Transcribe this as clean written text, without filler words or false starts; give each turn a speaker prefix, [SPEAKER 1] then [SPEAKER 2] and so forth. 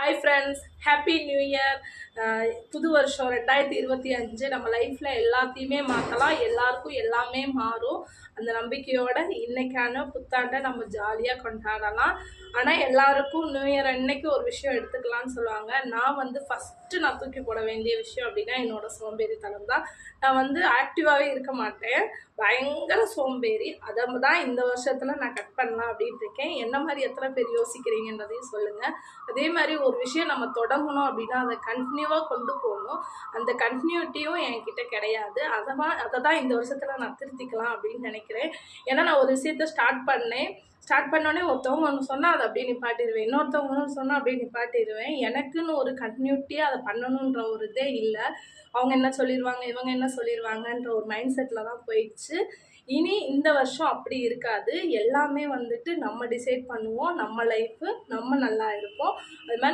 [SPEAKER 1] Hi friends, happy new year. புது வருஷம் 2025 நம்ம லைஃப்பில் எல்லாத்தையுமே மாற்றலாம், எல்லாருக்கும் எல்லாமே மாறும். அந்த நம்பிக்கையோட இன்னைக்கான புத்தாண்டை நம்ம ஜாலியாக கொண்டாடலாம். ஆனால் எல்லாருக்கும் நியூ இயர் அன்னைக்கு ஒரு விஷயம் எடுத்துக்கலாம்னு சொல்லுவாங்க. நான் ஃபஸ்ட்டு நான் தூக்கி போட வேண்டிய விஷயம் அப்படின்னா என்னோடய சோம்பேறித்தனம் தான். நான் ஆக்டிவாகவே இருக்க மாட்டேன், பயங்கர சோம்பேறி. அதை தான் இந்த வருஷத்தில் நான் கட் பண்ணலாம் அப்படின்ட்டு இருக்கேன். என்ன மாதிரி எத்தனை பேர் யோசிக்கிறீங்கன்றதையும் சொல்லுங்கள். அதே மாதிரி ஒரு விஷயம் நம்ம தொடங்கணும் அப்படின்னா அதை கண்டினியூவாக கொண்டு போகணும். அந்த கண்டினியூட்டியும் என்கிட்ட கிடையாது. அதை தான் இந்த வருஷத்தில் நான் திருத்திக்கலாம் அப்படின்னு நினைக்கிறேன். ஏன்னா நான் ஒரு விஷயத்த ஸ்டார்ட் பண்ணோடனே ஒருத்தவங்க ஒன்று சொன்னால் அதை அப்படியே நிப்பாட்டிடுவேன், இன்னொருத்தவங்க ஒன்று சொன்னால் அப்படியே நிப்பாட்டிடுவேன். எனக்குன்னு ஒரு கண்டினியூட்டியாக அதை பண்ணணுன்ற ஒரு இதே இல்லை. அவங்க என்ன சொல்லிடுவாங்க, இவங்க என்ன சொல்லிடுவாங்கன்ற ஒரு மைண்ட் செட்டில் தான் போயிடுச்சு. இனி இந்த வருஷம் அப்படி இருக்காது. எல்லாமே நம்ம டிசைட் பண்ணுவோம். நம்ம லைஃபு நம்ம நல்லா இருப்போம். அது மாதிரி